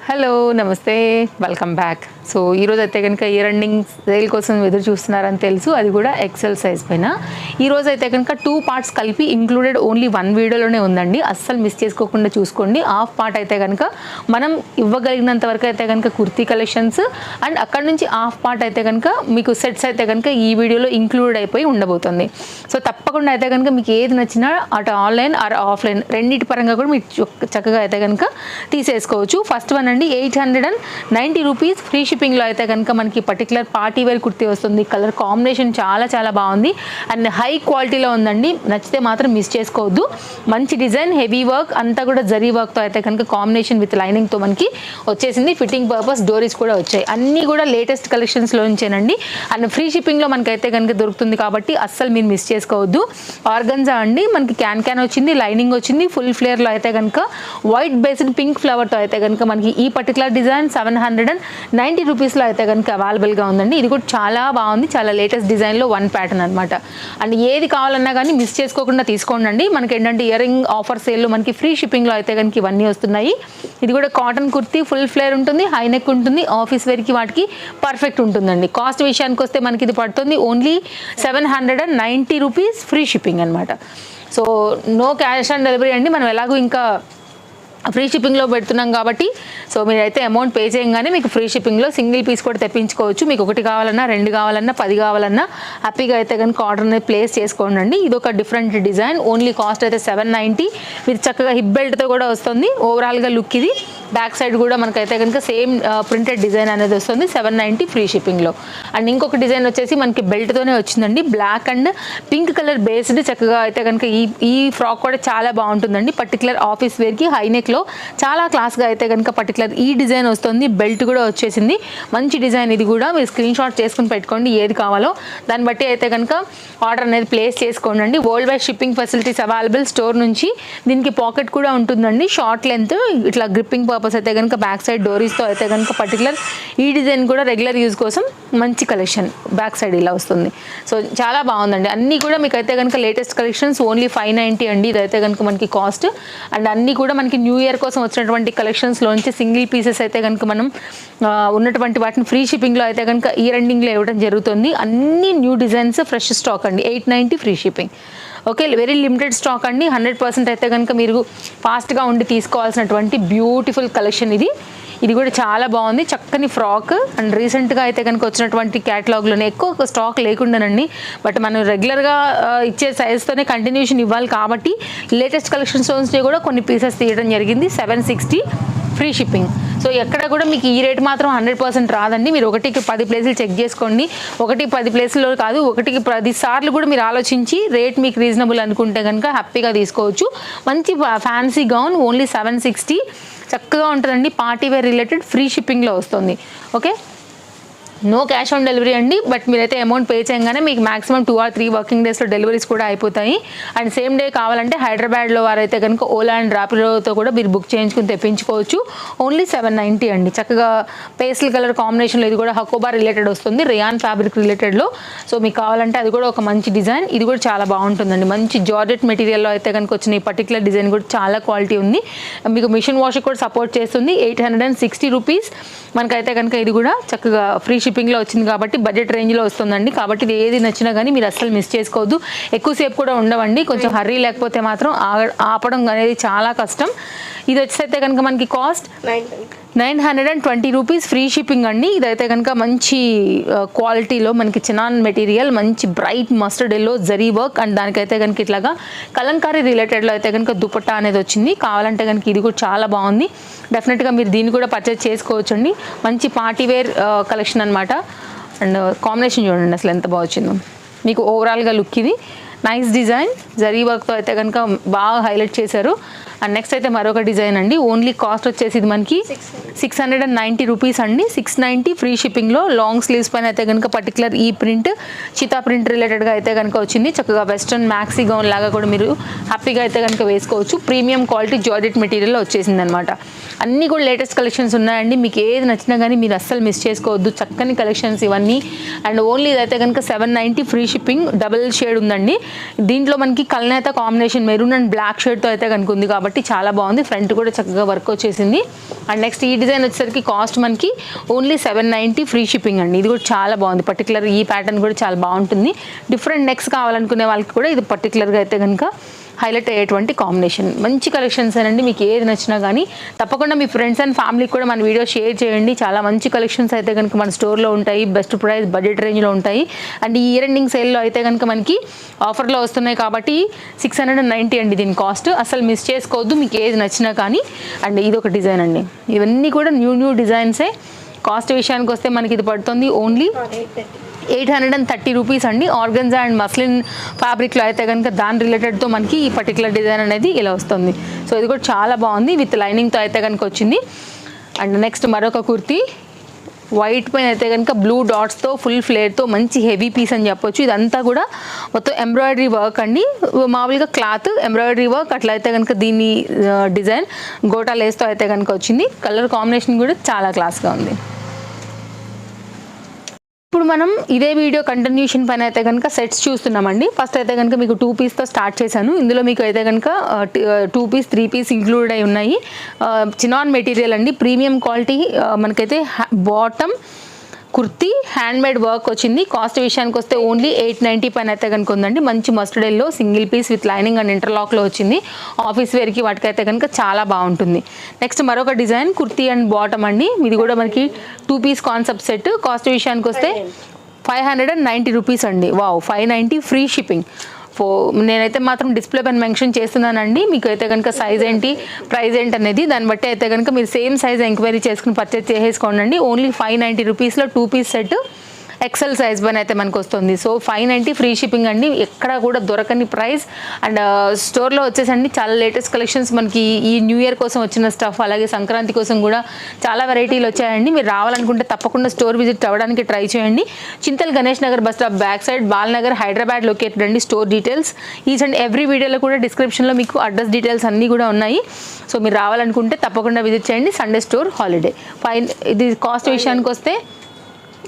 Hello నమస్తే welcome back. So ఈరోజు అయితే కనుక ఇయర్ ఎండింగ్ సేల్ కోసం ఎదురు చూస్తున్నారని తెలుసు, అది కూడా ఎక్సెల్ సైజ్ పైన. ఈరోజు అయితే కనుక 2 పార్ట్స్ కలిపి ఇంక్లూడెడ్ ఓన్లీ 1 వీడియోలోనే ఉందండి. అస్సలు మిస్ చేసుకోకుండా చూసుకోండి. హాఫ్ పార్ట్ అయితే కనుక మనం ఇవ్వగలిగినంత వరకు అయితే కనుక కుర్తీ కలెక్షన్స్, అండ్ అక్కడ నుంచి హాఫ్ పార్ట్ అయితే కనుక మీకు సెట్స్ అయితే కనుక ఈ వీడియోలో ఇంక్లూడ్ అయిపోయి ఉండబోతుంది. సో తప్పకుండా అయితే కనుక మీకు ఏది నచ్చినా అటు ఆన్లైన్ ఆర్ ఆఫ్లైన్ రెండింటి పరంగా కూడా మీరు చక్కగా అయితే కనుక తీసేసుకోవచ్చు. ఫస్ట్ వన్ అండి, 890 రూపీస్ ఫ్రీ షిప్పింగ్లో అయితే కనుక మనకి పర్టికులర్ పార్టీ వేర్ కుర్తీ వస్తుంది. కలర్ కాంబినేషన్ చాలా చాలా బాగుంది అండ్ హై క్వాలిటీలో ఉందండి. నచ్చితే మాత్రం మిస్ చేసుకోవద్దు. మంచి డిజైన్, హెవీ వర్క్ అంతా కూడా జరీ వర్క్తో అయితే కనుక కాంబినేషన్ విత్ లైనింగ్తో మనకి వచ్చేసింది. ఫిట్టింగ్ పర్పస్ డోరీస్ కూడా వచ్చాయి. అన్నీ కూడా లేటెస్ట్ కలెక్షన్స్లో ఉంచేనండి. అండ్ ఫ్రీ షిప్పింగ్లో మనకైతే కనుక దొరుకుతుంది కాబట్టి అస్సలు మీరు మిస్ చేసుకోవద్దు. ఆర్గన్జా అండి, మనకి క్యాన్ వచ్చింది, లైనింగ్ వచ్చింది. ఫుల్ ఫ్లేర్లో అయితే కనుక వైట్ బేస్డ్ పింక్ ఫ్లవర్తో అయితే కనుక మనకి ఈ పర్టికులర్ డిజైన్ 790 రూపీస్లో అయితే కనుక అవైలబుల్గా ఉందండి. ఇది కూడా చాలా బాగుంది, చాలా లేటెస్ట్ డిజైన్లో 1 ప్యాటర్న్ అనమాట. అండ్ ఏది కావాలన్నా కానీ మిస్ చేసుకోకుండా తీసుకోండి. మనకి ఏంటంటే ఇయర్ రింగ్ ఆఫర్ సేల్లో మనకి ఫ్రీ షిప్పింగ్లో అయితే కనుక ఇవన్నీ వస్తున్నాయి. ఇది కూడా కాటన్ కుర్తీ, ఫుల్ ఫ్లేర్ ఉంటుంది, హై నెక్ ఉంటుంది, ఆఫీస్ వేర్కి వాటికి పర్ఫెక్ట్ ఉంటుందండి. కాస్ట్ విషయానికి వస్తే మనకి ఇది పడుతుంది ఓన్లీ 790 రూపీస్ ఫ్రీ షిప్పింగ్ అనమాట. So no cash on delivery అండి. మనం ఎలాగో ఇంకా ఫ్రీ షిప్పింగ్లో పెడుతున్నాం కాబట్టి సో మీరైతే అమౌంట్ పే చేయగానే మీకు ఫ్రీ షిప్పింగ్లో సింగిల్ పీస్ కూడా తెప్పించుకోవచ్చు. మీకు 1 కావాలన్నా 2 కావాలన్నా 10 కావాలన్నా హ్యాపీగా అయితే కనుక ఆర్డర్ అనేది ప్లేస్ చేసుకోండి. ఇది ఒక డిఫరెంట్ డిజైన్. ఓన్లీ కాస్ట్ అయితే 790. మీరు చక్కగా హిప్ బెల్ట్తో కూడా వస్తుంది. ఓవరాల్గా లుక్ ఇది. బ్యాక్ సైడ్ కూడా మనకైతే కనుక సేమ్ ప్రింటెడ్ డిజైన్ అనేది వస్తుంది 790 ఫ్రీ షిప్పింగ్లో. అండ్ ఇంకొక డిజైన్ వచ్చేసి మనకి బెల్ట్తోనే వచ్చిందండి. Black and pink colour based చక్కగా అయితే కనుక ఈ ఫ్రాక్ కూడా చాలా బాగుంటుందండి. పర్టికులర్ ఆఫీస్ వేర్కి హై నెక్ చాలా క్లాస్గా అయితే కనుక పర్టికులర్ ఈ డిజైన్ వస్తుంది. బెల్ట్ కూడా వచ్చేసింది. మంచి డిజైన్. ఇది కూడా మీరు స్క్రీన్ షాట్ చేసుకుని పెట్టుకోండి ఏది కావాలో. దాన్ని బట్టి అయితే కనుక ఆర్డర్ అనేది ప్లేస్ చేసుకోండి. World wide shipping facilities available store నుంచి. దీనికి పాకెట్ కూడా ఉంటుందండి, షార్ట్ లెంత్. ఇట్లా గ్రిప్పింగ్ పర్పస్ అయితే కనుక బ్యాక్ సైడ్ డోరీస్తో అయితే కనుక పర్టికులర్ ఈ డిజైన్ కూడా రెగ్యులర్ యూజ్ కోసం మంచి కలెక్షన్. బ్యాక్ సైడ్ ఇలా వస్తుంది. సో చాలా బాగుందండి. అన్నీ కూడా మీకు అయితే కనుక లేటెస్ట్ కలెక్షన్స్ ఓన్లీ 590 అండి. ఇదైతే కనుక మనకి కాస్ట్. అండ్ అన్నీ కూడా మనకి న్యూ ఇయర్ కోసం వచ్చినటువంటి కలెక్షన్స్లోంచి సింగిల్ పీసెస్ అయితే కనుక మనం ఉన్నటువంటి వాటిని ఫ్రీ షిప్పింగ్లో అయితే కనుక ఇయర్ ఎండింగ్లో ఇవ్వడం జరుగుతుంది. అన్ని న్యూ డిజైన్స్, ఫ్రెష్ స్టాక్ అండి. 890 free shipping. Okay, very limited stock అండి. 100% అయితే కనుక మీరు ఫాస్ట్గా ఉండి తీసుకోవాల్సినటువంటి బ్యూటిఫుల్ కలెక్షన్ ఇది. ఇది కూడా చాలా బాగుంది. చక్కని ఫ్రాక్. అండ్ రీసెంట్గా అయితే కనుక వచ్చినటువంటి క్యాటలాగ్లోనే ఎక్కువ స్టాక్ లేకుండానండి. బట్ మనం రెగ్యులర్గా ఇచ్చే సైజ్తోనే కంటిన్యూషన్ ఇవ్వాలి కాబట్టి లేటెస్ట్ కలెక్షన్స్ నుంచి కూడా కొన్ని పీసెస్ తీయడం జరిగింది. 760 ఫ్రీ షిప్పింగ్. సో ఎక్కడ కూడా మీకు ఈ రేట్ మాత్రం 100% రాదండి. మీరు 1కి 10 ప్లేసులు చెక్ చేసుకోండి. 1కి 10 ప్లేసుల్లో కాదు, 1కి 10 సార్లు కూడా మీరు ఆలోచించి రేట్ మీకు రీజనబుల్ అనుకుంటే కనుక హ్యాపీగా తీసుకోవచ్చు. మంచి ఫ్యాన్సీ గౌన్ ఓన్లీ 760. చక్కగా ఉంటుందండి. పార్టీ వేర్ రిలేటెడ్ ఫ్రీ షిప్పింగ్లో వస్తుంది. Okay, no cash on delivery అండి. బట్ మీరైతే అమౌంట్ పే చేయగానే మీకు మాక్సిమం 2 or 3 వర్కింగ్ డేస్లో డెలివరీస్ కూడా అయిపోతాయి. అండ్ సేమ్ డే కావాలంటే హైదరాబాద్లో వారైతే కనుక ఓలా అండ్ ర్యాపిడోతో కూడా మీరు బుక్ చేయించుకుని తెప్పించుకోవచ్చు. ఓన్లీ 790 అండి. చక్కగా పేస్టల్ కలర్ కాంబినేషన్లో ఇది కూడా హకోబా రిలేటెడ్ వస్తుంది, రియాన్ ఫ్యాబ్రిక్ రిలేటెడ్లో. సో మీకు కావాలంటే అది కూడా ఒక మంచి డిజైన్. ఇది కూడా చాలా బాగుంటుందండి. మంచి జార్జెట్ మెటీరియల్లో అయితే కనుక వచ్చిన ఈ పర్టికులర్ డిజైన్ కూడా చాలా క్వాలిటీ ఉంది. మీకు మిషన్ వాష్ కూడా సపోర్ట్ చేస్తుంది. 860 రూపీస్ మనకైతే కనుక ఇది కూడా చక్కగా ఫ్రీ షిప్పింగ్లో వచ్చింది కాబట్టి బడ్జెట్ రేంజ్లో వస్తుందండి. కాబట్టి ఇది ఏది నచ్చినా కానీ మీరు అస్సలు మిస్ చేసుకోవద్దు. ఎక్కువసేపు కూడా ఉండవండి. కొంచెం హర్రీ లేకపోతే మాత్రం ఆపడం అనేది చాలా కష్టం. ఇది వచ్చేసైతే కనుక మనకి కాస్ట్ 920 రూపీస్ ఫ్రీ షిప్పింగ్ అండి. ఇదైతే కనుక మంచి క్వాలిటీలో మనకి చినాన్ మెటీరియల్, మంచి bright mustard yellow zari work. And దానికైతే కనుక ఇట్లాగా కలంకారీ రిలేటెడ్లో అయితే కనుక దుపట్టా అనేది వచ్చింది. కావాలంటే కనుక ఇది కూడా చాలా బాగుంది. డెఫినెట్గా మీరు దీన్ని కూడా పర్చేజ్ చేసుకోవచ్చు అండి. మంచి పార్టీ వేర్ కలెక్షన్ అనమాట. అండ్ కాంబినేషన్ చూడండి అసలు ఎంత బాగా వచ్చిందో. మీకు ఓవరాల్గా లుక్ ఇది. నైస్ డిజైన్, జరీ వర్క్తో అయితే కనుక బాగా హైలైట్ చేశారు. అండ్ నెక్స్ట్ అయితే మరొక డిజైన్ అండి. ఓన్లీ కాస్ట్ వచ్చేసి ఇది మనకి 690 రూపీస్ అండి. 690 ఫ్రీ షిప్పింగ్లో. లాంగ్ స్లీవ్స్ పైన అయితే కనుక పర్టికులర్ ఈ ప్రింట్ చితా ప్రింట్ రిలేటెడ్గా అయితే కనుక వచ్చింది. చక్కగా వెస్ట్రన్ మ్యాక్సీ గౌన్ లాగా కూడా మీరు హ్యాపీగా అయితే కనుక వేసుకోవచ్చు. ప్రీమియం క్వాలిటీ జార్జెట్ మెటీరియల్లో వచ్చేసింది అనమాట. అన్నీ కూడా లేటెస్ట్ కలెక్షన్స్ ఉన్నాయండి. మీకు ఏది నచ్చినా కానీ మీరు అస్సలు మిస్ చేసుకోవద్దు. చక్కని కలెక్షన్స్ ఇవన్నీ. అండ్ ఓన్లీ ఇదైతే కనుక 790 ఫ్రీ షిప్పింగ్. డబుల్ షేడ్ ఉందండి. దీంట్లో మనకి కల్నేత కాంబినేషన్ మెరూన్ అండ్ బ్లాక్ షేడ్తో అయితే కనుక ఉంది కాబట్టి చాలా బాగుంది. ఫ్రంట్ కూడా చక్కగా వర్క్ వచ్చేసింది. అండ్ నెక్స్ట్ ఈ డిజైన్ వచ్చేసరికి కాస్ట్ మనకి ఓన్లీ 790 ఫ్రీ షిప్పింగ్ అండి. ఇది కూడా చాలా బాగుంది. పర్టికులర్ ఈ ప్యాటర్న్ కూడా చాలా బాగుంటుంది. డిఫరెంట్ నెక్స్ కావాలనుకునే వాళ్ళకి కూడా ఇది పర్టికులర్గా అయితే కనుక హైలైట్ అయ్యేటువంటి కాంబినేషన్. మంచి కలెక్షన్స్ అండి. మీకు ఏది నచ్చినా కానీ తప్పకుండా మీ ఫ్రెండ్స్ అండ్ ఫ్యామిలీకి కూడా మన వీడియో షేర్ చేయండి. చాలా మంచి కలెక్షన్స్ అయితే కనుక మన స్టోర్లో ఉంటాయి. బెస్ట్ ప్రైస్, బడ్జెట్ రేంజ్లో ఉంటాయి. అండ్ ఈ ఇయర్ ఎండింగ్ సేల్లో అయితే కనుక మనకి ఆఫర్లో వస్తున్నాయి కాబట్టి 690 అండి దీని కాస్ట్. అసలు మిస్ చేసుకోవద్దు మీకు ఏది నచ్చినా కానీ. అండ్ ఇది ఒక డిజైన్ అండి. ఇవన్నీ కూడా న్యూ డిజైన్సే. కాస్ట్ విషయానికి వస్తే మనకి ఇది పడుతుంది ఓన్లీ 830 రూపీస్ అండి. ఆర్గన్జా అండ్ మస్లిన్ ఫ్యాబ్రిక్లో అయితే కనుక దాని రిలేటెడ్తో మనకి ఈ పర్టికులర్ డిజైన్ అనేది ఇలా వస్తుంది. సో ఇది కూడా చాలా బాగుంది. విత్ లైనింగ్తో అయితే కనుక వచ్చింది. అండ్ నెక్స్ట్ మరొక కుర్తీ వైట్ పైన అయితే కనుక బ్లూ డాట్స్తో ఫుల్ ఫ్లేర్తో మంచి హెవీ పీస్ అని చెప్పొచ్చు. ఇదంతా కూడా మొత్తం ఎంబ్రాయిడరీ వర్క్ అండి. మామూలుగా క్లాత్ ఎంబ్రాయిడరీ వర్క్ అట్లా అయితే కనుక దీని డిజైన్ గోటా లేస్తో అయితే కనుక వచ్చింది. కలర్ కాంబినేషన్ కూడా చాలా క్లాస్గా ఉంది. ఇప్పుడు మనం ఇదే వీడియో కంటిన్యూషన్ పైన అయితే కనుక సెట్స్ చూస్తున్నామండి. ఫస్ట్ అయితే కనుక మీకు 2 పీస్తో స్టార్ట్ చేశాను. ఇందులో మీకు అయితే కనుక 2 పీస్ 3 పీస్ ఇంక్లూడ్ అయి ఉన్నాయి. చినాన్ మెటీరియల్ అండి. Premium quality. మనకైతే బాటమ్ కుర్తీ హ్యాండ్మేడ్ వర్క్ వచ్చింది. కాస్ట్ విషయానికి వస్తే ఓన్లీ 890 పైన అయితే కనుక ఉందండి. మంచి mustard yellow single piece with lining and ఇంటర్లాక్లో వచ్చింది. ఆఫీస్ వేర్కి వాటికైతే కనుక చాలా బాగుంటుంది. నెక్స్ట్ మరొక డిజైన్ కుర్తీ అండ్ బాటమ్ అండి. ఇది కూడా మనకి 2 పీస్ కాన్సెప్ట్ సెట్. కాస్ట్ విషయానికి వస్తే 590 రూపీస్ అండి. Wow, 590 free shipping. నేనైతే మాత్రం డిస్ప్లే పైన మెన్షన్ చేస్తున్నానండి. మీకు అయితే కనుక సైజ్ ఏంటి, ప్రైస్ ఏంటి అనేది దాన్ని బట్టి అయితే కనుక మీరు సేమ్ సైజ్ ఎంక్వైరీ చేసుకుని పర్చేస్ చేసేసుకోండి. ఓన్లీ 590 రూపీస్లో 2 పీస్ సెట్ ఎక్సెల్ సైజ్ పైన అయితే మనకు వస్తుంది. సో 590 ఫ్రీ షిప్పింగ్ అండి. ఎక్కడ కూడా దొరకని ప్రైస్. అండ్ స్టోర్లో వచ్చేసండి చాలా లేటెస్ట్ కలెక్షన్స్ మనకి ఈ న్యూ ఇయర్ కోసం వచ్చిన స్టఫ్, అలాగే సంక్రాంతి కోసం కూడా చాలా వెరైటీలు వచ్చాయండి. మీరు రావాలనుకుంటే తప్పకుండా స్టోర్ విజిట్ అవ్వడానికి ట్రై చేయండి. Chintal Ganesh Nagar bus stop back side, Balnagar, Hyderabad located అండి. Store details each and every వీడియోలో కూడా డిస్క్రిప్షన్లో మీకు అడ్రస్ డీటెయిల్స్ అన్నీ కూడా ఉన్నాయి. సో మీరు రావాలనుకుంటే తప్పకుండా విజిట్ చేయండి. Sunday store holiday. ఇది కాస్ట్ విషయానికి వస్తే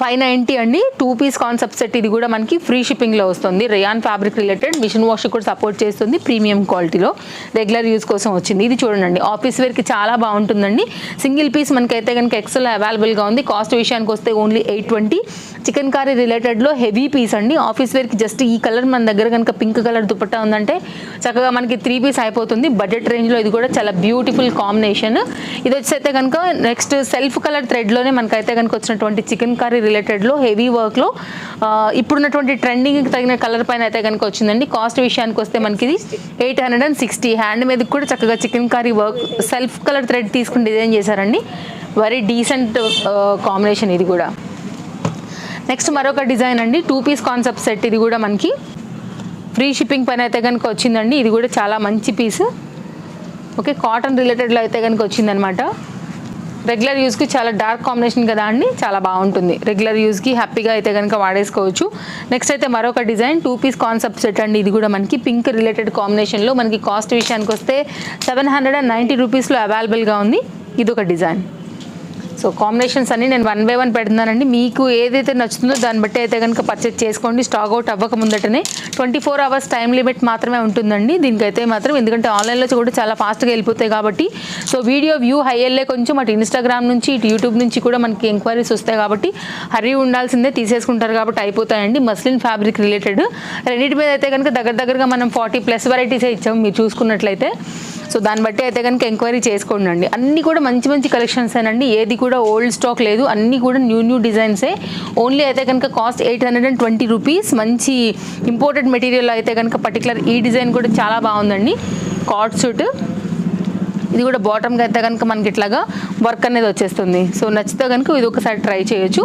590 అండి. 2 పీస్ కాన్సెప్ట్ సెట్. ఇది కూడా మనకి ఫ్రీ షిప్పింగ్లో వస్తుంది. Rayon fabric related, machine wash కూడా సపోర్ట్ చేస్తుంది. ప్రీమియం క్వాలిటీలో రెగ్యులర్ యూజ్ కోసం వచ్చింది. ఇది చూడండి ఆఫీస్ వేర్కి చాలా బాగుంటుందండి. సింగిల్ పీస్ మనకైతే కనుక ఎక్సెల్ అవైలబుల్గా ఉంది. కాస్ట్ విషయానికి వస్తే ఓన్లీ 820. చికెన్ కర్రీ రిలేటెడ్లో హెవీ పీస్ అండి. ఆఫీస్ వేర్కి జస్ట్ ఈ కలర్ మన దగ్గర కనుక పింక్ కలర్ దుపట్టా ఉందంటే చక్కగా మనకి 3 పీస్ అయిపోతుంది. బడ్జెట్ రేంజ్లో ఇది కూడా చాలా బ్యూటిఫుల్ కాంబినేషన్. ఇది వచ్చేస్తే కనుక నెక్స్ట్ సెల్ఫ్ కలర్ థ్రెడ్లోనే మనకైతే కనుక వచ్చినటువంటి చికెన్ కర్రీ రిలేటెడ్లో హెవీ వర్క్లో ఇప్పుడున్నటువంటి ట్రెండింగ్కి తగిన కలర్ పైన అయితే కనుక వచ్చిందండి. కాస్ట్ విషయానికి వస్తే మనకి ఇది 860. హ్యాండ్ మీద కూడా చక్కగా chicken curry work self colour thread తీసుకుని డిజైన్ చేశారండి. వెరీ డీసెంట్ కాంబినేషన్ ఇది కూడా. నెక్స్ట్ మరొక డిజైన్ అండి. 2 పీస్ కాన్సెప్ట్ సెట్. ఇది కూడా మనకి ఫ్రీ షిప్పింగ్ పైన అయితే కనుక వచ్చిందండి. ఇది కూడా చాలా మంచి పీస్. ఓకే, కాటన్ రిలేటెడ్లో అయితే కనుక వచ్చిందనమాట. రెగ్యులర్ యూస్కి చాలా డార్క్ కాంబినేషన్ కదా అండి, చాలా బాగుంటుంది. రెగ్యులర్ యూస్కి హ్యాపీగా అయితే కనుక వాడేసుకోవచ్చు. నెక్స్ట్ అయితే మరొక డిజైన్ 2 పీస్ కాన్సెప్ట్ సెట్ అండి. ఇది కూడా మనకి పింక్ రిలేటెడ్ కాంబినేషన్లో మనకి కాస్ట్ విషయానికి వస్తే 790 రూపీస్లో అవైలబుల్గా ఉంది. ఇది ఒక డిజైన్. సో కాంబినేషన్స్ అన్ని నేను 1 by 1 పెడుతున్నానండి. మీకు ఏదైతే నచ్చుతుందో దాన్ని బట్టి అయితే కనుక పర్చేస్ చేసుకోండి. స్టాక్ అవుట్ అవ్వక ముందటనే 24 hours టైం లిమిట్ మాత్రమే ఉంటుందండి దీనికైతే మాత్రం. ఎందుకంటే ఆన్లైన్లో కూడా చాలా ఫాస్ట్గా వెళ్ళిపోతాయి కాబట్టి. సో వీడియో వ్యూ హై వెళ్ళే కొంచెం అటు ఇన్స్టాగ్రామ్ నుంచి ఇటు యూట్యూబ్ నుంచి కూడా మనకి ఎంక్వైరీస్ వస్తాయి కాబట్టి హరీ ఉండాల్సిందే. తీసేసుకుంటారు కాబట్టి అయిపోతాయండి. మస్లిన్ ఫ్యాబ్రిక్ రిలేటెడ్ రెండింటి మీద అయితే కనుక దగ్గరగా మనం 40+ వెరైటీసే ఇచ్చాము మీరు చూసుకున్నట్లయితే. సో దాన్ని బట్టి అయితే కనుక ఎంక్వైరీ చేసుకోండి. అన్నీ కూడా మంచి కలెక్షన్స్ ఏనండి. ఏది కూడా ఓల్డ్ స్టాక్ లేదు. అన్నీ కూడా న్యూ డిజైన్సే. ఓన్లీ అయితే కనుక కాస్ట్ 820 రూపీస్. మంచి ఇంపోర్టెడ్ మెటీరియల్ అయితే కనుక పర్టికులర్ ఈ డిజైన్ కూడా చాలా బాగుందండి. Card suit. ఇది కూడా బాటమ్గా అయితే కనుక మనకి ఇట్లాగా వర్క్ అనేది వచ్చేస్తుంది. సో నచ్చితే కనుక ఇది ఒకసారి ట్రై చేయొచ్చు.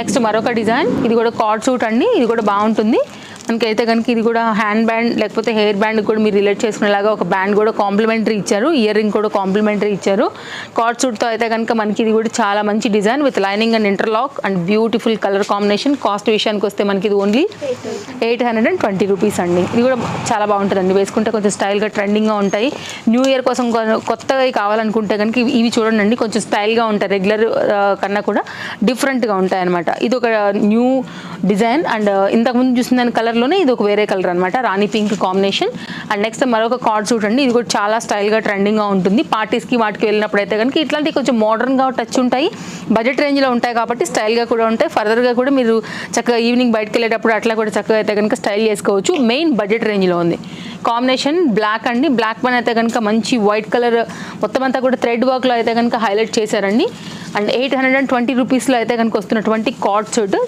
నెక్స్ట్ మరొక డిజైన్. ఇది కూడా కార్డ్ సూట్ అండి. ఇది కూడా బాగుంటుంది. మనకైతే కనుక ఇది కూడా హ్యాండ్ బ్యాండ్ లేకపోతే హెయిర్ బ్యాండ్ కూడా మీరు రిలేట్ చేసుకునేలాగా ఒక బ్యాండ్ కూడా కాంప్లిమెంటరీ ఇచ్చారు. ఇయర్ రింగ్ కూడా కాంప్లిమెంటరీ ఇచ్చారు. కార్డ్ సూట్తో అయితే కనుక మనకి ఇది కూడా చాలా మంచి design with lining and interlock and beautiful colour combination. Cost విషయానికి వస్తే మనకి ఇది ఓన్లీ 820 రూపీస్ అండి. ఇది కూడా చాలా బాగుంటుందండి. వేసుకుంటే కొంచెం స్టైల్గా ట్రెండింగ్గా ఉంటాయి. న్యూ ఇయర్ కోసం కొత్తగా కావాలనుకుంటే కనుక ఇవి చూడండి కొంచెం స్టైల్గా ఉంటాయి. రెగ్యులర్ కన్నా కూడా డిఫరెంట్గా ఉంటాయి అనమాట. ఇది ఒక న్యూ డిజైన్. అండ్ ఇంతకుముందు చూసిన దాని కలర్ కలర్లోనే ఇది ఒక వేరే కలర్ అనమాట, రాణి పింక్ కాంబినేషన్. అండ్ నెక్స్ట్ మరొక కార్డ్ చూడండి, ఇది కూడా చాలా స్టైల్గా ట్రెండింగ్గా ఉంటుంది. పార్టీస్కి వాటికి వెళ్ళినప్పుడు అయితే కనుక ఇట్లాంటివి కొంచెం మోడర్న్గా టచ్ ఉంటాయి, బడ్జెట్ రేంజ్లో ఉంటాయి కాబట్టి స్టైల్గా కూడా ఉంటాయి. ఫర్దర్గా కూడా మీరు చక్కగా ఈవినింగ్ బయటకు వెళ్ళేటప్పుడు అట్లా కూడా చక్కగా అయితే కనుక స్టైల్ చేసుకోవచ్చు. మెయిన్ బడ్జెట్ రేంజ్లో ఉంది. కాంబినేషన్ బ్లాక్ అండి, బ్లాక్ పైన అయితే కనుక మంచి వైట్ కలర్ మొత్తం అంతా కూడా థ్రెడ్ వర్క్లో అయితే కనుక హైలైట్ చేశారండి. అండ్ 820 రూపీస్లో అయితే కనుక వస్తున్నటువంటి కార్డ్ సెట్,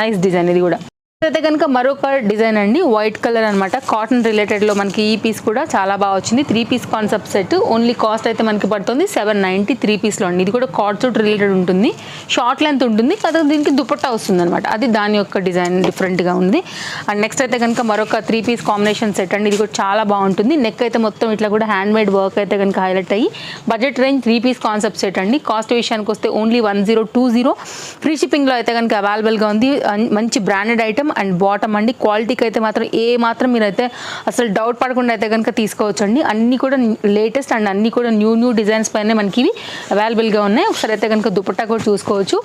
నైస్ డిజైన్ ఇది కూడా. అయితే కనుక మరొక డిజైన్ అండి, వైట్ కలర్ అనమాట, కాటన్ రిలేటెడ్లో మనకి ఈ పీస్ కూడా చాలా బాగా వచ్చింది. 3 piece concept set, only cost అయితే మనకి పడుతుంది 790 3 పీస్లో అండి. ఇది కూడా కార్డ్ సెట్ రిలేటెడ్ ఉంటుంది, షార్ట్ లెంత్ ఉంటుంది కదా, దీనికి దుపట్టా వస్తుంది అనమాట, అది దాని యొక్క డిజైన్ డిఫరెంట్గా ఉంది. అండ్ నెక్స్ట్ అయితే కనుక మరొక 3 పీస్ కాంబినేషన్ సెట్ అండి, ఇది కూడా చాలా బాగుంటుంది. నెక్ అయితే మొత్తం ఇట్లా కూడా హ్యాండ్ మేడ్ వర్క్ అయితే కనుక హైలైట్ అయ్యి budget range 3 piece concept set అండి. కాస్ట్ విషయానికి వస్తే ఓన్లీ 1020, ఫ్రీ షిప్పింగ్లో అయితే కనుక అవైలబుల్గా ఉంది. మంచి బ్రాండెడ్ ఐటమ్ అండ్ బాటమ్ అండి, క్వాలిటీకి అయితే మాత్రం మీరైతే అసలు డౌట్ పడకుండా అయితే కనుక తీసుకోవచ్చు అండి. అన్నీ కూడా లేటెస్ట్ అండ్ అన్నీ కూడా న్యూ డిజైన్స్ పైన మనకి ఇవి అవైలబుల్గా ఉన్నాయి. ఒకసారి అయితే కనుక దుపట్టా కూడా చూసుకోవచ్చు.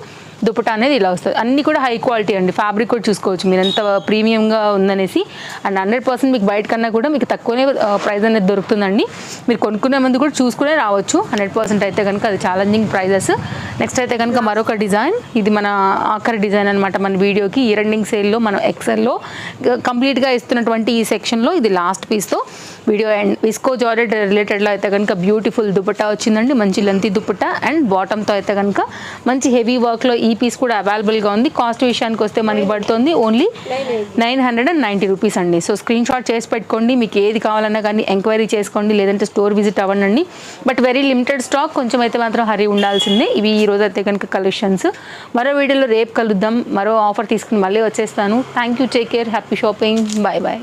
దుపట్టా అనేది ఇలా వస్తుంది, అన్నీ కూడా హై క్వాలిటీ అండి. ఫ్యాబ్రిక్ కూడా చూసుకోవచ్చు మీరు ఎంత ప్రీమియంగా ఉందనేసి. అండ్ 100% మీకు బయట కన్నా కూడా మీకు తక్కువనే ప్రైస్ అనేది దొరుకుతుందండి. మీరు కొనుక్కునే ముందు కూడా చూసుకునే రావచ్చు. 100% అయితే కనుక అది ఛాలెంజింగ్ ప్రైజెస్. నెక్స్ట్ అయితే కనుక మరొక డిజైన్, ఇది మన ఆఖరి డిజైన్ అనమాట మన వీడియోకి. ఇయర్ ఎండింగ్ సేల్లో మనం ఎక్సెల్లో కంప్లీట్గా ఇస్తున్నటువంటి ఈ సెక్షన్లో ఇది లాస్ట్ పీస్తో వీడియో. అండ్ విస్కో జార్జెట్ రిలేటెడ్లో అయితే కనుక బ్యూటిఫుల్ దుపట్టా వచ్చిందండి, మంచి లెంతీ దుపట్టా అండ్ బాటమ్తో అయితే కనుక మంచి హెవీ వర్క్లో ఈ పీస్ కూడా అవైలబుల్గా ఉంది. కాస్ట్ విషయానికి వస్తే మనకి పడుతుంది ఓన్లీ 990 రూపీస్ అండి. సో స్క్రీన్ షాట్ చేసి పెట్టుకోండి, మీకు ఏది కావాలన్నా కానీ ఎంక్వైరీ చేసుకోండి, లేదంటే స్టోర్ విజిట్ అవ్వండి. బట్ వెరీ లిమిటెడ్ స్టాక్, కొంచెం అయితే మాత్రం హరీ ఉండాల్సిందే. ఇవి ఈ రోజు అయితే కనుక కలెక్షన్స్. మరో వీడియోలో రేపు కలుద్దాం, మరో ఆఫర్ తీసుకుని మళ్ళీ వచ్చేస్తాను. Thank you, take care, happy shopping, bye bye.